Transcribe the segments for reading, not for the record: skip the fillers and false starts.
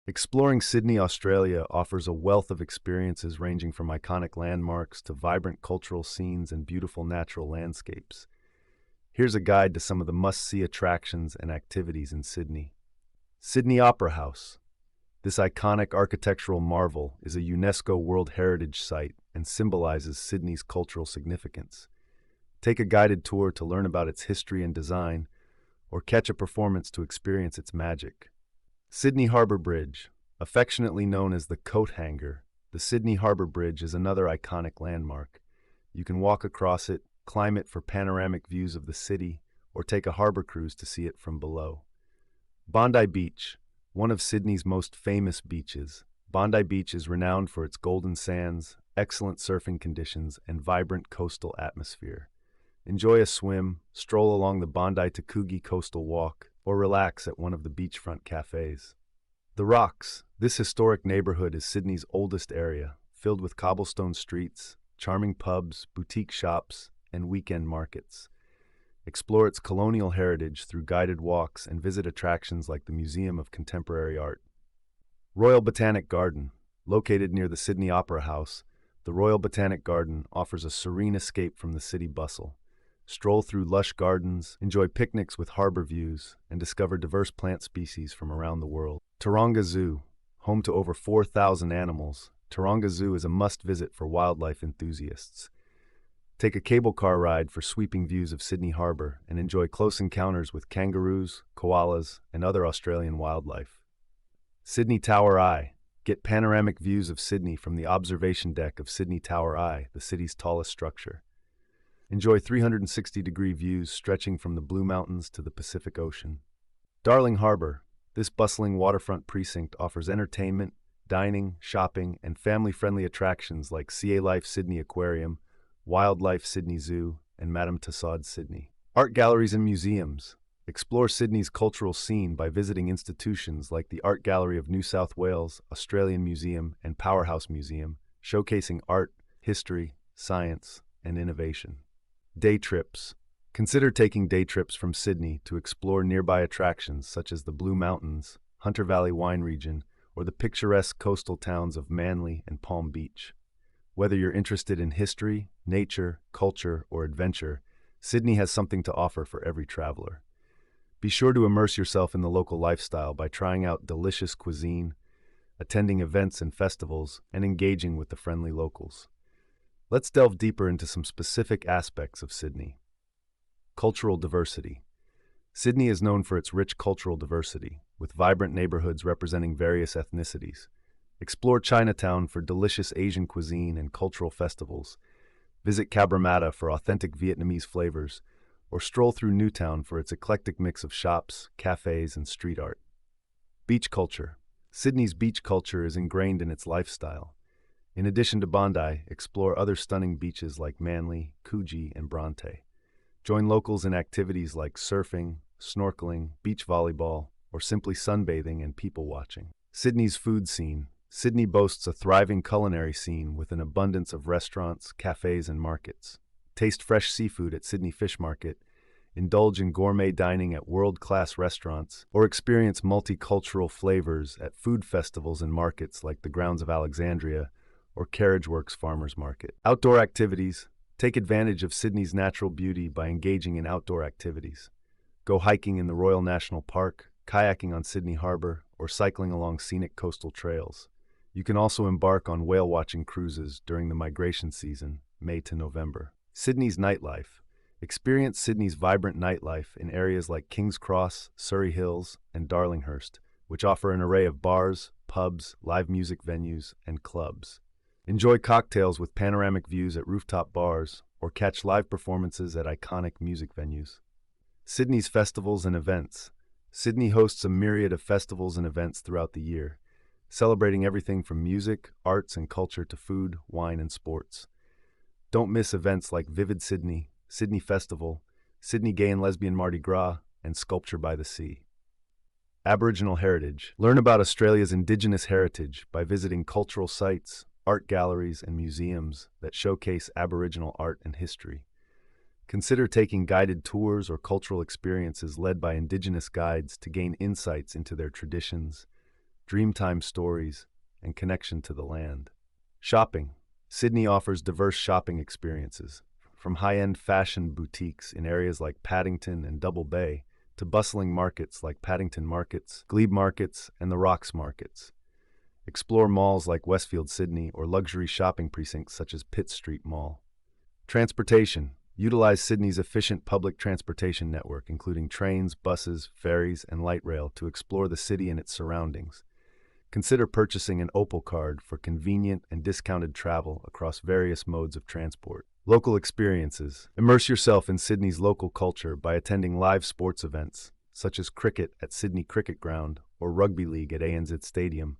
Exploring Sydney, Australia offers a wealth of experiences ranging from iconic landmarks to vibrant cultural scenes and beautiful natural landscapes. Here's a guide to some of the must-see attractions and activities in Sydney. Sydney Opera House. This iconic architectural marvel is a UNESCO World Heritage Site and symbolizes Sydney's cultural significance. Take a guided tour to learn about its history and design, or catch a performance to experience its magic. Sydney Harbour Bridge. Affectionately known as the Coat Hanger, the Sydney Harbour Bridge is another iconic landmark. You can walk across it, climb it for panoramic views of the city, or take a harbour cruise to see it from below. Bondi Beach. One of Sydney's most famous beaches, Bondi Beach is renowned for its golden sands, excellent surfing conditions, and vibrant coastal atmosphere. Enjoy a swim, stroll along the Bondi to Coogee Coastal Walk, or relax at one of the beachfront cafes. The Rocks. This historic neighborhood is Sydney's oldest area, filled with cobblestone streets, charming pubs, boutique shops, and weekend markets. Explore its colonial heritage through guided walks and visit attractions like the Museum of Contemporary Art. Royal Botanic Garden. Located near the Sydney Opera House, the Royal Botanic Garden offers a serene escape from the city bustle. Stroll through lush gardens, enjoy picnics with harbor views, and discover diverse plant species from around the world. Taronga Zoo. Home to over 4,000 animals, Taronga Zoo is a must-visit for wildlife enthusiasts. Take a cable car ride for sweeping views of Sydney Harbour and enjoy close encounters with kangaroos, koalas, and other Australian wildlife. Sydney Tower Eye. Get panoramic views of Sydney from the observation deck of Sydney Tower Eye, the city's tallest structure. Enjoy 360-degree views stretching from the Blue Mountains to the Pacific Ocean. Darling Harbour. This bustling waterfront precinct offers entertainment, dining, shopping, and family-friendly attractions like CA Life Sydney Aquarium, Wildlife Sydney Zoo, and Madame Tussauds Sydney. Art galleries and museums. Explore Sydney's cultural scene by visiting institutions like the Art Gallery of New South Wales, Australian Museum, and Powerhouse Museum, showcasing art, history, science, and innovation. Day trips. Consider taking day trips from Sydney to explore nearby attractions such as the Blue Mountains, Hunter Valley Wine Region, or the picturesque coastal towns of Manly and Palm Beach. Whether you're interested in history, nature, culture, or adventure, Sydney has something to offer for every traveler. Be sure to immerse yourself in the local lifestyle by trying out delicious cuisine, attending events and festivals, and engaging with the friendly locals. Let's delve deeper into some specific aspects of Sydney. Cultural diversity. Sydney is known for its rich cultural diversity, with vibrant neighborhoods representing various ethnicities. Explore Chinatown for delicious Asian cuisine and cultural festivals. Visit Cabramatta for authentic Vietnamese flavors, or stroll through Newtown for its eclectic mix of shops, cafes, and street art. Beach culture. Sydney's beach culture is ingrained in its lifestyle. In addition to Bondi, explore other stunning beaches like Manly, Coogee, and Bronte. Join locals in activities like surfing, snorkeling, beach volleyball, or simply sunbathing and people watching. Sydney's food scene. Sydney boasts a thriving culinary scene with an abundance of restaurants, cafes, and markets. Taste fresh seafood at Sydney Fish Market, indulge in gourmet dining at world-class restaurants, or experience multicultural flavors at food festivals and markets like the Grounds of Alexandria or Carriage Works Farmers Market. Outdoor activities. Take advantage of Sydney's natural beauty by engaging in outdoor activities. Go hiking in the Royal National Park, kayaking on Sydney Harbour, or cycling along scenic coastal trails. You can also embark on whale-watching cruises during the migration season, May to November. Sydney's nightlife. Experience Sydney's vibrant nightlife in areas like King's Cross, Surrey Hills, and Darlinghurst, which offer an array of bars, pubs, live music venues, and clubs. Enjoy cocktails with panoramic views at rooftop bars, or catch live performances at iconic music venues. Sydney's festivals and events. Sydney hosts a myriad of festivals and events throughout the year, celebrating everything from music, arts, and culture to food, wine, and sports. Don't miss events like Vivid Sydney, Sydney Festival, Sydney Gay and Lesbian Mardi Gras, and Sculpture by the Sea. Aboriginal heritage. Learn about Australia's Indigenous heritage by visiting cultural sites, art galleries, and museums that showcase Aboriginal art and history. Consider taking guided tours or cultural experiences led by Indigenous guides to gain insights into their traditions, Dreamtime stories, and connection to the land. Shopping. Sydney offers diverse shopping experiences, from high-end fashion boutiques in areas like Paddington and Double Bay to bustling markets like Paddington Markets, Glebe Markets, and the Rocks Markets. Explore malls like Westfield Sydney or luxury shopping precincts such as Pitt Street Mall. Transportation. Utilize Sydney's efficient public transportation network, including trains, buses, ferries, and light rail, to explore the city and its surroundings. Consider purchasing an Opal card for convenient and discounted travel across various modes of transport. Local experiences. Immerse yourself in Sydney's local culture by attending live sports events, such as cricket at Sydney Cricket Ground or rugby league at ANZ Stadium,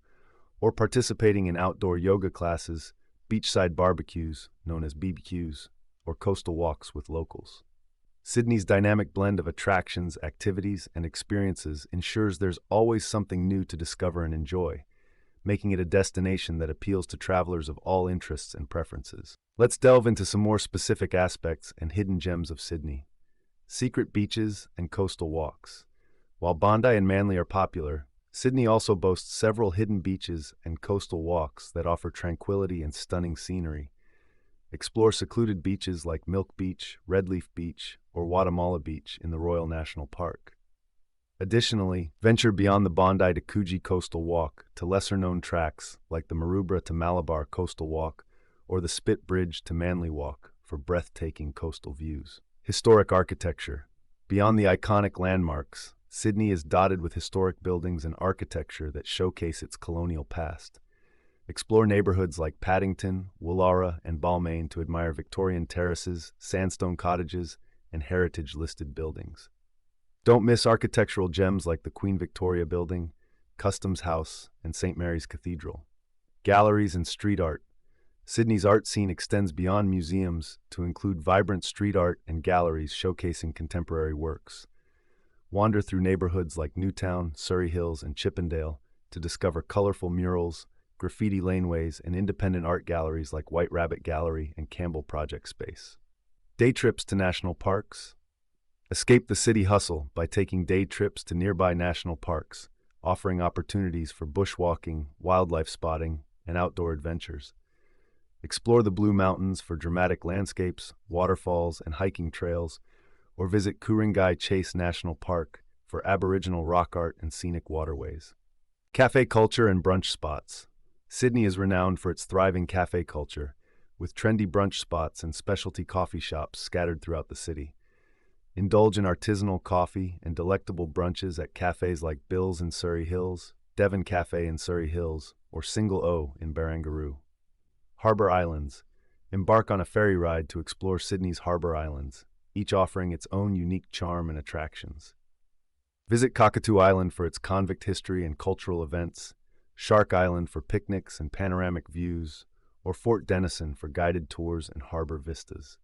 or participating in outdoor yoga classes, beachside barbecues, known as BBQs, or coastal walks with locals. Sydney's dynamic blend of attractions, activities, and experiences ensures there's always something new to discover and enjoy, making it a destination that appeals to travelers of all interests and preferences. Let's delve into some more specific aspects and hidden gems of Sydney. Secret beaches and coastal walks. While Bondi and Manly are popular, Sydney also boasts several hidden beaches and coastal walks that offer tranquility and stunning scenery. Explore secluded beaches like Milk Beach, Redleaf Beach, or Guatemala Beach in the Royal National Park. Additionally, venture beyond the Bondi to Coogee Coastal Walk to lesser-known tracks like the Maroubra to Malabar Coastal Walk or the Spit Bridge to Manly Walk for breathtaking coastal views. Historic architecture. Beyond the iconic landmarks, Sydney is dotted with historic buildings and architecture that showcase its colonial past. Explore neighborhoods like Paddington, Woollahra, and Balmain to admire Victorian terraces, sandstone cottages, and heritage-listed buildings. Don't miss architectural gems like the Queen Victoria Building, Customs House, and St. Mary's Cathedral. Galleries and street art. Sydney's art scene extends beyond museums to include vibrant street art and galleries showcasing contemporary works. Wander through neighborhoods like Newtown, Surrey Hills, and Chippendale to discover colorful murals, graffiti laneways, and independent art galleries like White Rabbit Gallery and Campbell Project Space. Day trips to national parks. Escape the city hustle by taking day trips to nearby national parks, offering opportunities for bushwalking, wildlife spotting, and outdoor adventures. Explore the Blue Mountains for dramatic landscapes, waterfalls, and hiking trails, or visit Ku-ring-gai Chase National Park for Aboriginal rock art and scenic waterways. Cafe culture and brunch spots. Sydney is renowned for its thriving cafe culture, with trendy brunch spots and specialty coffee shops scattered throughout the city. Indulge in artisanal coffee and delectable brunches at cafes like Bill's in Surrey Hills, Devon Cafe in Surrey Hills, or Single O in Barangaroo. Harbour Islands. Embark on a ferry ride to explore Sydney's Harbour Islands, each offering its own unique charm and attractions. Visit Cockatoo Island for its convict history and cultural events, Shark Island for picnics and panoramic views, or Fort Denison for guided tours and harbor vistas.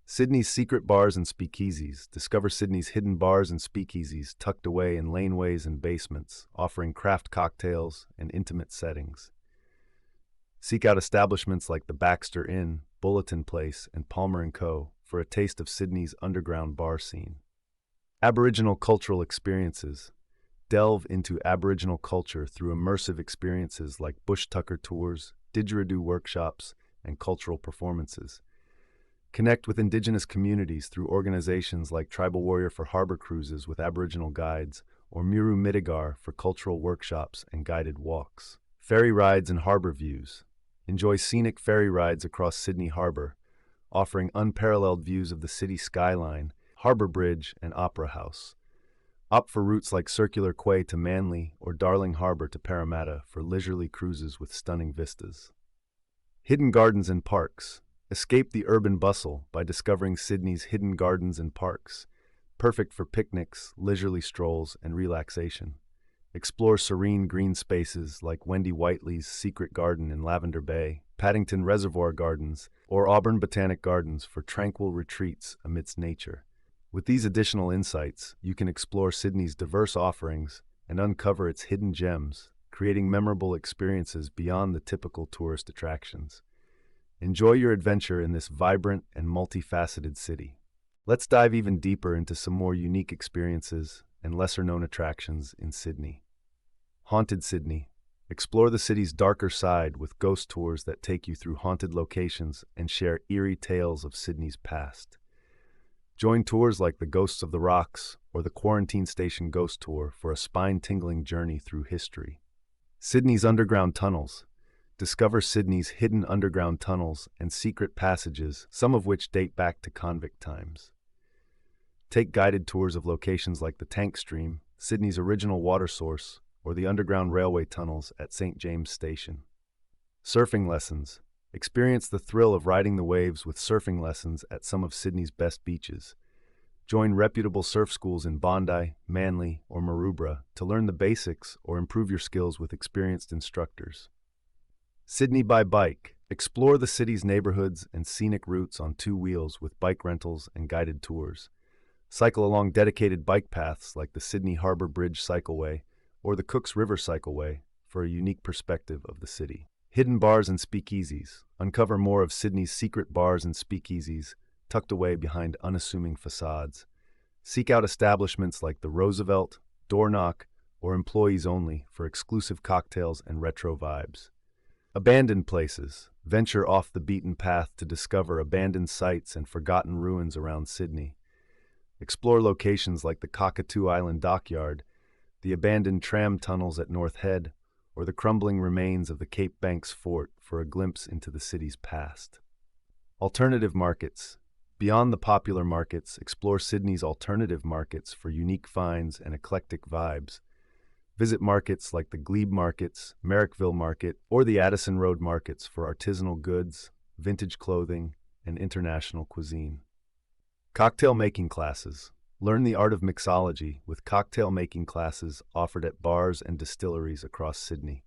Sydney's secret bars and speakeasies. Discover Sydney's hidden bars and speakeasies tucked away in laneways and basements, offering craft cocktails and intimate settings. Seek out establishments like the Baxter Inn, Bulletin Place, and Palmer & Co. for a taste of Sydney's underground bar scene. Aboriginal cultural experiences. Delve into Aboriginal culture through immersive experiences like bush tucker tours, didgeridoo workshops, and cultural performances. Connect with Indigenous communities through organizations like Tribal Warrior for Harbor Cruises with Aboriginal guides or Muru Midigar for cultural workshops and guided walks. Ferry rides and harbor views. Enjoy scenic ferry rides across Sydney Harbour, offering unparalleled views of the city skyline, Harbour Bridge, and Opera House. Opt for routes like Circular Quay to Manly or Darling Harbour to Parramatta for leisurely cruises with stunning vistas. Hidden gardens and parks. Escape the urban bustle by discovering Sydney's hidden gardens and parks, perfect for picnics, leisurely strolls, and relaxation. Explore serene green spaces like Wendy Whiteley's Secret Garden in Lavender Bay, Paddington Reservoir Gardens, or Auburn Botanic Gardens for tranquil retreats amidst nature. With these additional insights, you can explore Sydney's diverse offerings and uncover its hidden gems, creating memorable experiences beyond the typical tourist attractions. Enjoy your adventure in this vibrant and multifaceted city. Let's dive even deeper into some more unique experiences and lesser-known attractions in Sydney. Haunted Sydney. Explore the city's darker side with ghost tours that take you through haunted locations and share eerie tales of Sydney's past. Join tours like the Ghosts of the Rocks or the Quarantine Station Ghost Tour for a spine-tingling journey through history. Sydney's underground tunnels. Discover Sydney's hidden underground tunnels and secret passages, some of which date back to convict times. Take guided tours of locations like the Tank Stream, Sydney's original water source, or the underground railway tunnels at St. James Station. Surfing lessons. Experience the thrill of riding the waves with surfing lessons at some of Sydney's best beaches. Join reputable surf schools in Bondi, Manly, or Maroubra to learn the basics or improve your skills with experienced instructors. Sydney by bike. Explore the city's neighborhoods and scenic routes on two wheels with bike rentals and guided tours. Cycle along dedicated bike paths like the Sydney Harbour Bridge Cycleway or the Cooks River Cycleway for a unique perspective of the city. Hidden bars and speakeasies. Uncover more of Sydney's secret bars and speakeasies tucked away behind unassuming facades. Seek out establishments like the Roosevelt, Door Knock, or Employees Only for exclusive cocktails and retro vibes. Abandoned places. Venture off the beaten path to discover abandoned sites and forgotten ruins around Sydney. Explore locations like the Cockatoo Island Dockyard, the abandoned tram tunnels at North Head, or the crumbling remains of the Cape Banks Fort for a glimpse into the city's past. Alternative markets. Beyond the popular markets, explore Sydney's alternative markets for unique finds and eclectic vibes. Visit markets like the Glebe Markets, Merrickville Market, or the Addison Road Markets for artisanal goods, vintage clothing, and international cuisine. Cocktail making classes. Learn the art of mixology with cocktail making classes offered at bars and distilleries across Sydney.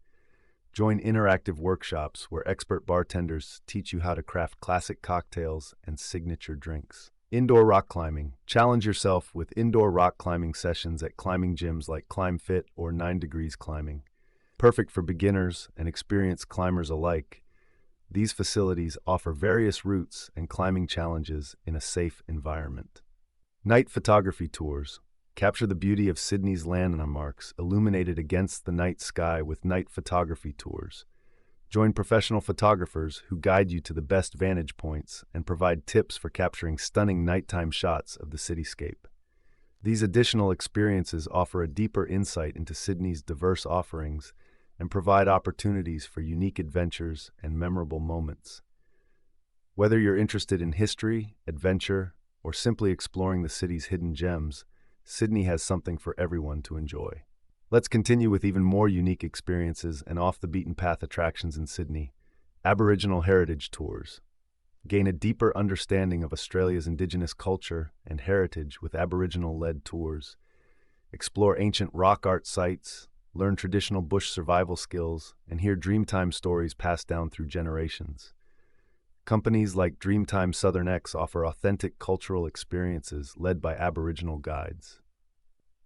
Join interactive workshops where expert bartenders teach you how to craft classic cocktails and signature drinks. Indoor rock climbing. Challenge yourself with indoor rock climbing sessions at climbing gyms like Climb Fit or 9 Degrees Climbing. Perfect for beginners and experienced climbers alike, these facilities offer various routes and climbing challenges in a safe environment. Night photography tours. Capture the beauty of Sydney's landmarks illuminated against the night sky with night photography tours. Join professional photographers who guide you to the best vantage points and provide tips for capturing stunning nighttime shots of the cityscape. These additional experiences offer a deeper insight into Sydney's diverse offerings and provide opportunities for unique adventures and memorable moments. Whether you're interested in history, adventure, or simply exploring the city's hidden gems, Sydney has something for everyone to enjoy. Let's continue with even more unique experiences and off-the-beaten-path attractions in Sydney. Aboriginal Heritage Tours. Gain a deeper understanding of Australia's Indigenous culture and heritage with Aboriginal-led tours. Explore ancient rock art sites, learn traditional bush survival skills, and hear Dreamtime stories passed down through generations. Companies like Dreamtime Southern X offer authentic cultural experiences led by Aboriginal guides.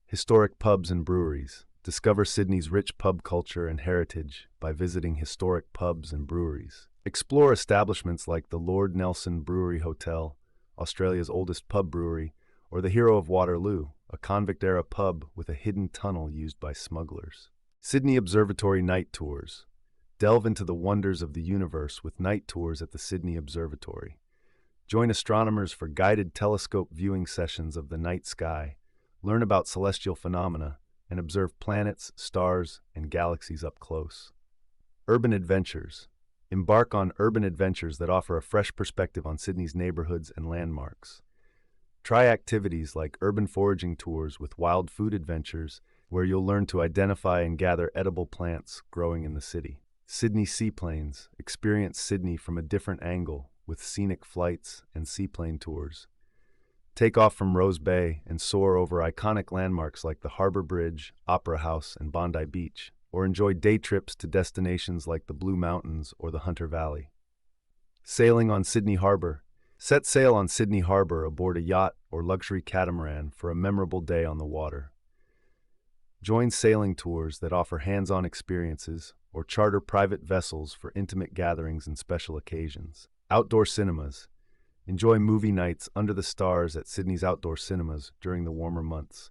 Historic pubs and breweries. Discover Sydney's rich pub culture and heritage by visiting historic pubs and breweries. Explore establishments like the Lord Nelson Brewery Hotel, Australia's oldest pub brewery, or the Hero of Waterloo, a convict-era pub with a hidden tunnel used by smugglers. Sydney Observatory Night Tours. Delve into the wonders of the universe with night tours at the Sydney Observatory. Join astronomers for guided telescope viewing sessions of the night sky, learn about celestial phenomena, and observe planets, stars, and galaxies up close. Urban adventures. Embark on urban adventures that offer a fresh perspective on Sydney's neighborhoods and landmarks. Try activities like urban foraging tours with wild food adventures, where you'll learn to identify and gather edible plants growing in the city. Sydney Seaplanes. Experience Sydney from a different angle with scenic flights and seaplane tours. Take off from Rose Bay and soar over iconic landmarks like the Harbour Bridge, Opera House, and Bondi Beach, or enjoy day trips to destinations like the Blue Mountains or the Hunter Valley. Sailing on Sydney Harbour. Set sail on Sydney Harbour aboard a yacht or luxury catamaran for a memorable day on the water. Join sailing tours that offer hands-on experiences or charter private vessels for intimate gatherings and special occasions. Outdoor cinemas. Enjoy movie nights under the stars at Sydney's outdoor cinemas during the warmer months,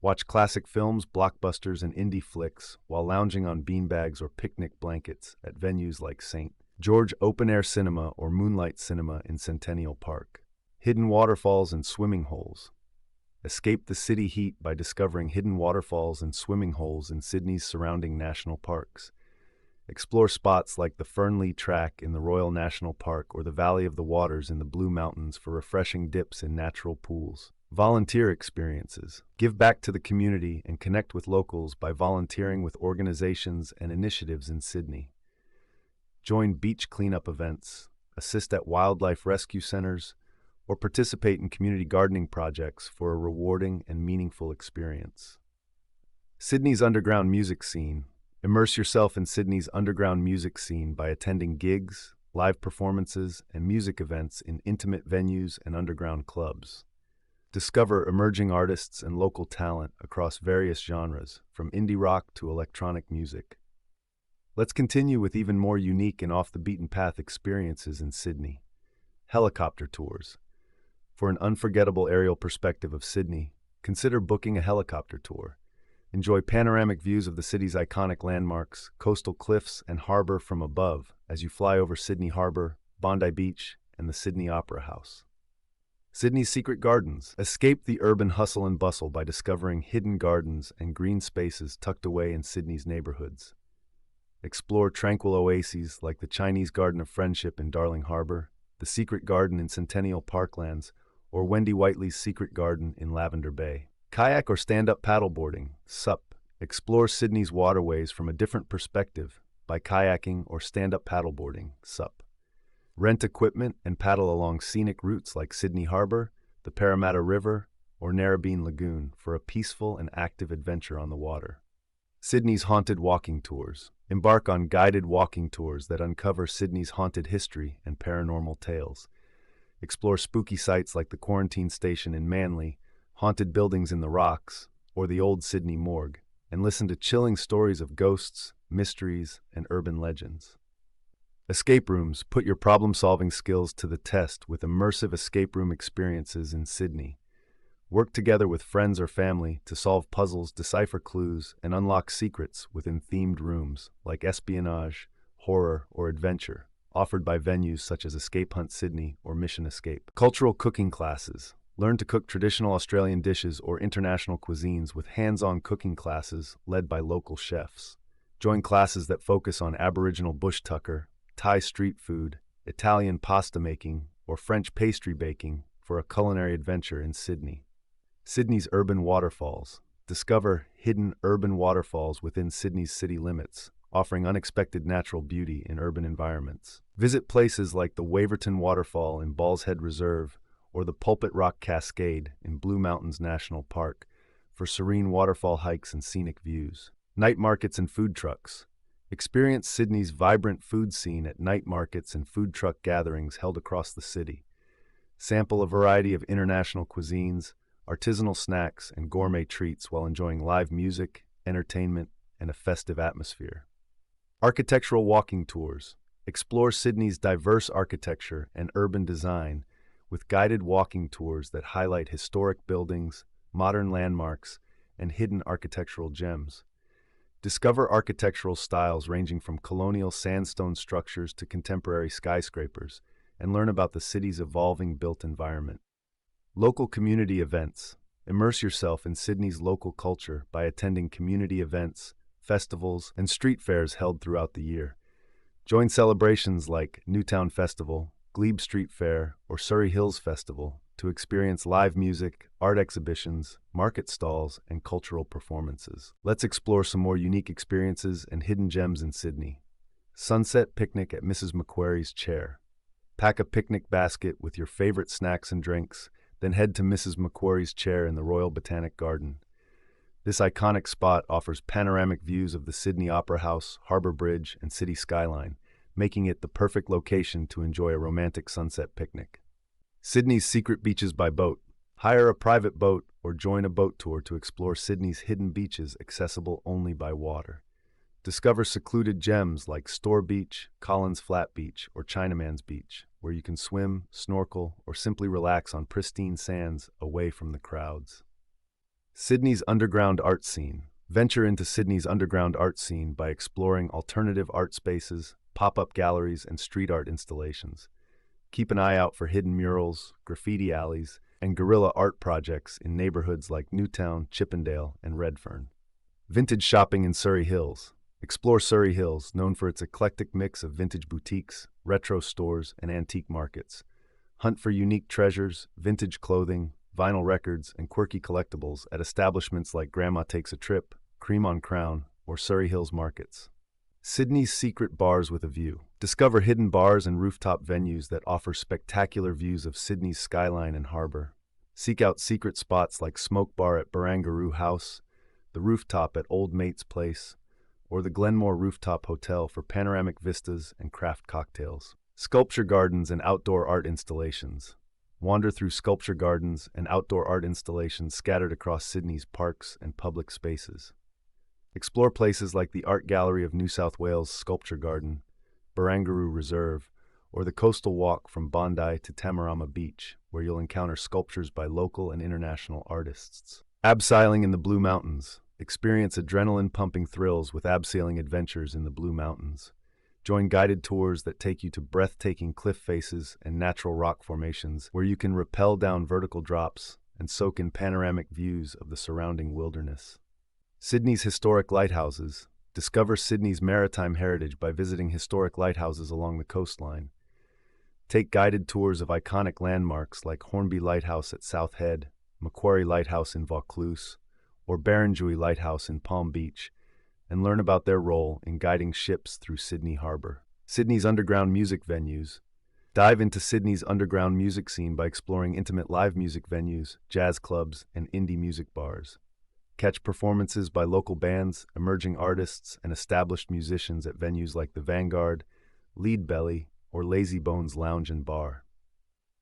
Watch classic films, blockbusters, and indie flicks while lounging on beanbags or picnic blankets at venues like St. George Open Air Cinema or Moonlight Cinema in Centennial Park. Hidden waterfalls and swimming holes. Escape the city heat by discovering hidden waterfalls and swimming holes in Sydney's surrounding national parks. Explore spots like the Fernley Track in the Royal National Park or the Valley of the Waters in the Blue Mountains for refreshing dips in natural pools. Volunteer experiences. Give back to the community and connect with locals by volunteering with organizations and initiatives in Sydney. Join beach cleanup events, assist at wildlife rescue centers, or participate in community gardening projects for a rewarding and meaningful experience. Sydney's underground music scene. Immerse yourself in Sydney's underground music scene by attending gigs, live performances, and music events in intimate venues and underground clubs. Discover emerging artists and local talent across various genres, from indie rock to electronic music. Let's continue with even more unique and off-the-beaten-path experiences in Sydney. Helicopter tours. For an unforgettable aerial perspective of Sydney, consider booking a helicopter tour. Enjoy panoramic views of the city's iconic landmarks, coastal cliffs, and harbor from above as you fly over Sydney Harbor, Bondi Beach, and the Sydney Opera House. Sydney's secret gardens. Escape the urban hustle and bustle by discovering hidden gardens and green spaces tucked away in Sydney's neighborhoods. Explore tranquil oases like the Chinese Garden of Friendship in Darling Harbour, the Secret Garden in Centennial Parklands, or Wendy Whiteley's Secret Garden in Lavender Bay. Kayak or stand-up paddleboarding, SUP. Explore Sydney's waterways from a different perspective by kayaking or stand-up paddleboarding, SUP. Rent equipment and paddle along scenic routes like Sydney Harbour, the Parramatta River, or Narrabeen Lagoon for a peaceful and active adventure on the water. Sydney's haunted walking tours. Embark on guided walking tours that uncover Sydney's haunted history and paranormal tales. Explore spooky sites like the Quarantine Station in Manly, haunted buildings in the Rocks, or the Old Sydney Morgue, and listen to chilling stories of ghosts, mysteries, and urban legends. Escape rooms. Put your problem-solving skills to the test with immersive escape room experiences in Sydney. Work together with friends or family to solve puzzles, decipher clues, and unlock secrets within themed rooms like espionage, horror, or adventure, offered by venues such as Escape Hunt Sydney or Mission Escape. Cultural cooking classes. Learn to cook traditional Australian dishes or international cuisines with hands-on cooking classes led by local chefs. Join classes that focus on Aboriginal bush tucker, Thai street food, Italian pasta making, or French pastry baking for a culinary adventure in Sydney. Sydney's urban waterfalls. Discover hidden urban waterfalls within Sydney's city limits, offering unexpected natural beauty in urban environments. Visit places like the Waverton Waterfall in Balls Head Reserve or the Pulpit Rock Cascade in Blue Mountains National Park for serene waterfall hikes and scenic views. Night markets and food trucks. Experience Sydney's vibrant food scene at night markets and food truck gatherings held across the city. Sample a variety of international cuisines, artisanal snacks, and gourmet treats while enjoying live music, entertainment, and a festive atmosphere. Architectural walking tours. Explore Sydney's diverse architecture and urban design with guided walking tours that highlight historic buildings, modern landmarks, and hidden architectural gems. Discover architectural styles ranging from colonial sandstone structures to contemporary skyscrapers, and learn about the city's evolving built environment. Local community events. Immerse yourself in Sydney's local culture by attending community events, festivals, and street fairs held throughout the year. Join celebrations like Newtown Festival, Glebe Street Fair, or Surrey Hills Festival to experience live music, art exhibitions, market stalls, and cultural performances. Let's explore some more unique experiences and hidden gems in Sydney. Sunset picnic at Mrs. Macquarie's Chair. Pack a picnic basket with your favorite snacks and drinks, then head to Mrs. Macquarie's Chair in the Royal Botanic Garden. This iconic spot offers panoramic views of the Sydney Opera House, Harbour Bridge, and city skyline, making it the perfect location to enjoy a romantic sunset picnic. Sydney's secret beaches by boat. Hire a private boat or join a boat tour to explore Sydney's hidden beaches accessible only by water. Discover secluded gems like Store Beach, Collins Flat Beach, or Chinaman's Beach, where you can swim, snorkel, or simply relax on pristine sands away from the crowds. Sydney's underground art scene. Venture into Sydney's underground art scene by exploring alternative art spaces, pop-up galleries, and street art installations. Keep an eye out for hidden murals, graffiti alleys, and guerrilla art projects in neighborhoods like Newtown, Chippendale, and Redfern. Vintage shopping in Surrey Hills. Explore Surrey Hills, known for its eclectic mix of vintage boutiques, retro stores, and antique markets. Hunt for unique treasures, vintage clothing, vinyl records, and quirky collectibles at establishments like Grandma Takes a Trip, Cream on Crown, or Surrey Hills Markets. Sydney's secret bars with a view. Discover hidden bars and rooftop venues that offer spectacular views of Sydney's skyline and harbour. Seek out secret spots like Smoke Bar at Barangaroo House, the Rooftop at Old Mate's Place, or the Glenmore Rooftop Hotel for panoramic vistas and craft cocktails. Sculpture gardens and outdoor art installations. Wander through sculpture gardens and outdoor art installations scattered across Sydney's parks and public spaces. Explore places like the Art Gallery of New South Wales Sculpture Garden, Barangaroo Reserve, or the Coastal Walk from Bondi to Tamarama Beach, where you'll encounter sculptures by local and international artists. Abseiling in the Blue Mountains. Experience adrenaline-pumping thrills with abseiling adventures in the Blue Mountains. Join guided tours that take you to breathtaking cliff faces and natural rock formations where you can rappel down vertical drops and soak in panoramic views of the surrounding wilderness. Sydney's historic lighthouses. Discover Sydney's maritime heritage by visiting historic lighthouses along the coastline. Take guided tours of iconic landmarks like Hornby Lighthouse at South Head, Macquarie Lighthouse in Vaucluse, or Barrenjoey Lighthouse in Palm Beach, and learn about their role in guiding ships through Sydney Harbour. Sydney's underground music venues. Dive into Sydney's underground music scene by exploring intimate live music venues, jazz clubs, and indie music bars. Catch performances by local bands, emerging artists, and established musicians at venues like the Vanguard, Lead Belly, or Lazy Bones Lounge and Bar.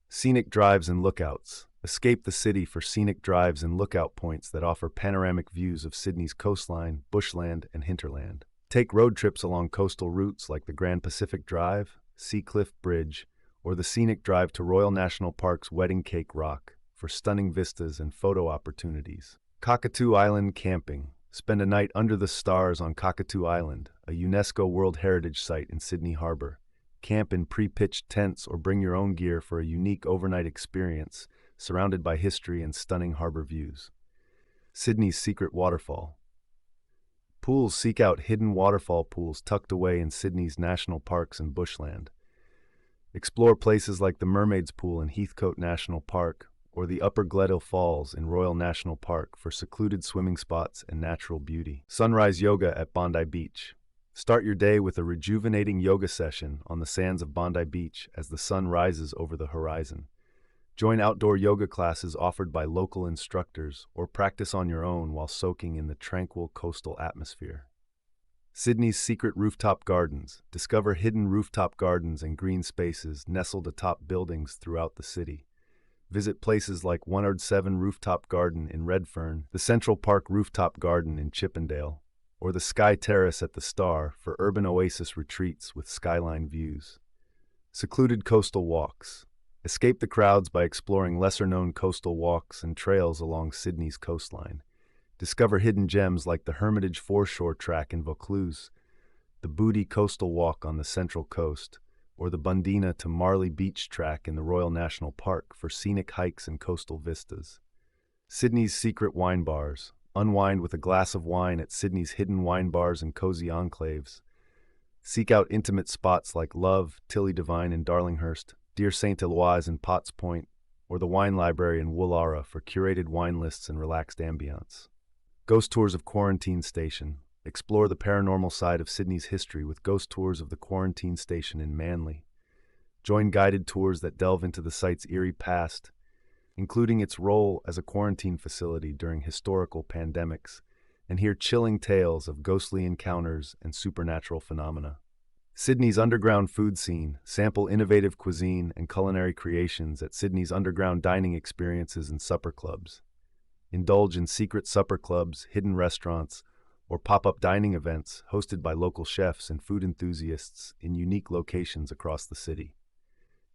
Scenic drives and lookouts. Escape the city for scenic drives and lookout points that offer panoramic views of Sydney's coastline, bushland, and hinterland. Take road trips along coastal routes like the Grand Pacific Drive, Seacliff Bridge, or the scenic drive to Royal National Park's Wedding Cake Rock for stunning vistas and photo opportunities. Cockatoo Island camping. Spend a night under the stars on Cockatoo Island, a UNESCO World Heritage Site in Sydney Harbour. Camp in pre-pitched tents or bring your own gear for a unique overnight experience, surrounded by history and stunning harbour views. Sydney's secret waterfall. Pools. Seek out hidden waterfall pools tucked away in Sydney's national parks and bushland. Explore places like the Mermaid's Pool in Heathcote National Park, or the Upper Gledhill Falls in Royal National Park for secluded swimming spots and natural beauty. Sunrise yoga at Bondi Beach. Start your day with a rejuvenating yoga session on the sands of Bondi Beach as the sun rises over the horizon. Join outdoor yoga classes offered by local instructors or practice on your own while soaking in the tranquil coastal atmosphere. Sydney's secret rooftop gardens. Discover hidden rooftop gardens and green spaces nestled atop buildings throughout the city. Visit places like 107 Rooftop Garden in Redfern, the Central Park Rooftop Garden in Chippendale, or the Sky Terrace at the Star for urban oasis retreats with skyline views. Secluded coastal walks. Escape the crowds by exploring lesser-known coastal walks and trails along Sydney's coastline. Discover hidden gems like the Hermitage Foreshore Track in Vaucluse, the Booty Coastal Walk on the Central Coast, or the Bundina to Marley Beach Track in the Royal National Park for scenic hikes and coastal vistas. Sydney's secret wine bars. Unwind with a glass of wine at Sydney's hidden wine bars and cozy enclaves. Seek out intimate spots like Love, Tilly Devine in Darlinghurst, Dear St. Eloise in Potts Point, or the Wine Library in Woollahra for curated wine lists and relaxed ambiance. Ghost tours of Quarantine Station. Explore the paranormal side of Sydney's history with ghost tours of the Quarantine Station in Manly. Join guided tours that delve into the site's eerie past, including its role as a quarantine facility during historical pandemics, and hear chilling tales of ghostly encounters and supernatural phenomena. Sydney's underground food scene. Sample innovative cuisine and culinary creations at Sydney's underground dining experiences and supper clubs. Indulge in secret supper clubs, hidden restaurants, or pop-up dining events hosted by local chefs and food enthusiasts in unique locations across the city.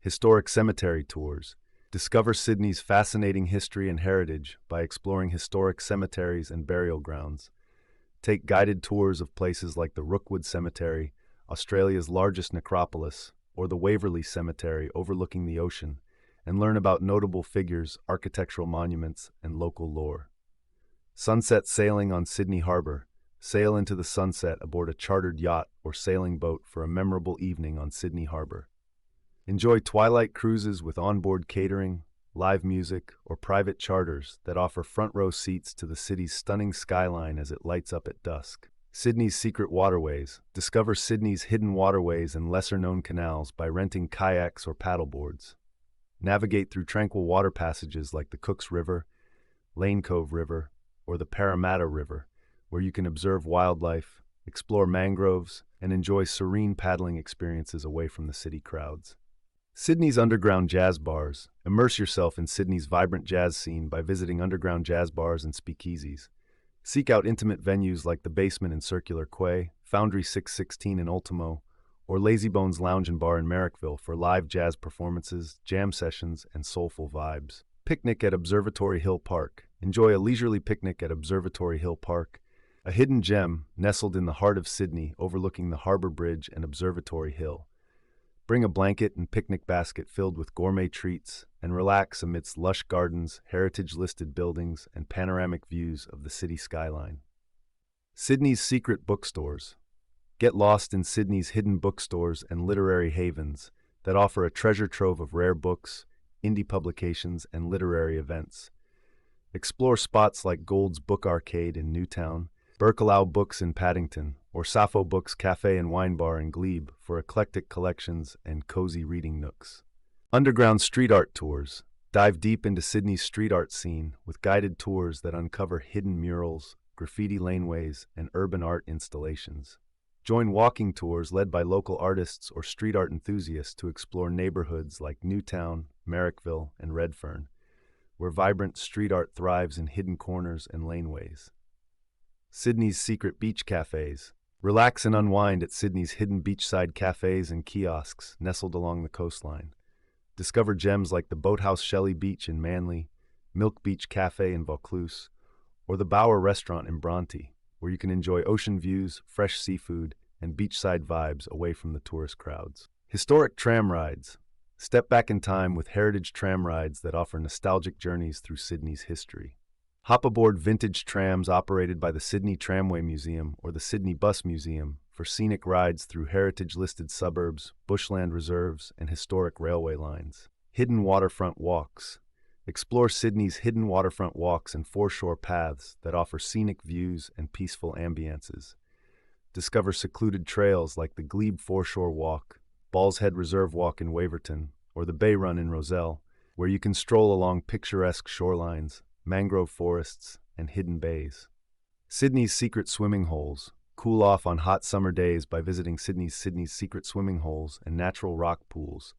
Historic cemetery tours. Discover Sydney's fascinating history and heritage by exploring historic cemeteries and burial grounds. Take guided tours of places like the Rookwood Cemetery, Australia's largest necropolis, or the Waverley Cemetery overlooking the ocean, and learn about notable figures, architectural monuments, and local lore. Sunset sailing on Sydney Harbour. Sail into the sunset aboard a chartered yacht or sailing boat for a memorable evening on Sydney Harbour. Enjoy twilight cruises with onboard catering, live music, or private charters that offer front-row seats to the city's stunning skyline as it lights up at dusk. Sydney's secret waterways. Discover Sydney's hidden waterways and lesser-known canals by renting kayaks or paddleboards. Navigate through tranquil water passages like the Cooks River, Lane Cove River, or the Parramatta River, where you can observe wildlife, explore mangroves, and enjoy serene paddling experiences away from the city crowds. Sydney's underground jazz bars. Immerse yourself in Sydney's vibrant jazz scene by visiting underground jazz bars and speakeasies. Seek out intimate venues like the Basement in Circular Quay, Foundry 616 in Ultimo, or Lazybones Lounge and Bar in Marrickville for live jazz performances, jam sessions, and soulful vibes. Picnic at Observatory Hill Park. Enjoy a leisurely picnic at Observatory Hill Park, a hidden gem nestled in the heart of Sydney overlooking the Harbour Bridge and Observatory Hill. Bring a blanket and picnic basket filled with gourmet treats and relax amidst lush gardens, heritage-listed buildings, and panoramic views of the city skyline. Sydney's secret bookstores. Get lost in Sydney's hidden bookstores and literary havens that offer a treasure trove of rare books, indie publications, and literary events. Explore spots like Gold's Book Arcade in Newtown, Berkelau Books in Paddington, or Sappho Books Cafe and Wine Bar in Glebe for eclectic collections and cozy reading nooks. Underground street art tours. Dive deep into Sydney's street art scene with guided tours that uncover hidden murals, graffiti laneways, and urban art installations. Join walking tours led by local artists or street art enthusiasts to explore neighborhoods like Newtown, Marrickville, and Redfern, where vibrant street art thrives in hidden corners and laneways. Sydney's secret beach cafes. Relax and unwind at Sydney's hidden beachside cafes and kiosks nestled along the coastline. Discover gems like the Boathouse Shelley Beach in Manly, Milk Beach Cafe in Vaucluse, or the Bower Restaurant in Bronte, where you can enjoy ocean views, fresh seafood, and beachside vibes away from the tourist crowds. Historic tram rides. Step back in time with heritage tram rides that offer nostalgic journeys through Sydney's history. Hop aboard vintage trams operated by the Sydney Tramway Museum or the Sydney Bus Museum for scenic rides through heritage-listed suburbs, bushland reserves, and historic railway lines. Hidden waterfront walks. Explore Sydney's hidden waterfront walks and foreshore paths that offer scenic views and peaceful ambiances. Discover secluded trails like the Glebe Foreshore Walk, Balls Head Reserve Walk in Waverton, or the Bay Run in Rozelle, where you can stroll along picturesque shorelines, mangrove forests, and hidden bays. Sydney's secret swimming holes. Cool off on hot summer days by visiting Sydney's secret swimming holes and natural rock pools.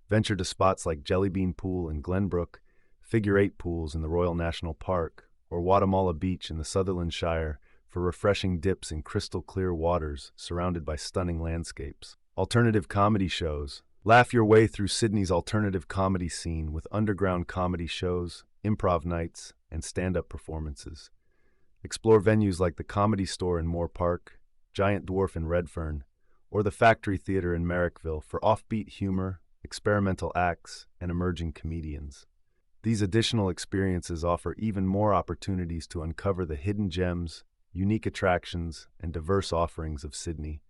Venture to spots like Jellybean Pool in Glenbrook, Figure 8 pools in the Royal National Park, or Guatemala Beach in the Sutherland Shire for refreshing dips in crystal-clear waters surrounded by stunning landscapes. Alternative comedy shows. Laugh your way through Sydney's alternative comedy scene with underground comedy shows, improv nights, and stand-up performances. Explore venues like the Comedy Store in Moore Park, Giant Dwarf in Redfern, or the Factory Theatre in Marrickville for offbeat humor, experimental acts, and emerging comedians. These additional experiences offer even more opportunities to uncover the hidden gems, unique attractions, and diverse offerings of Sydney,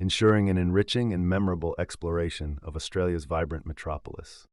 ensuring an enriching and memorable exploration of Australia's vibrant metropolis.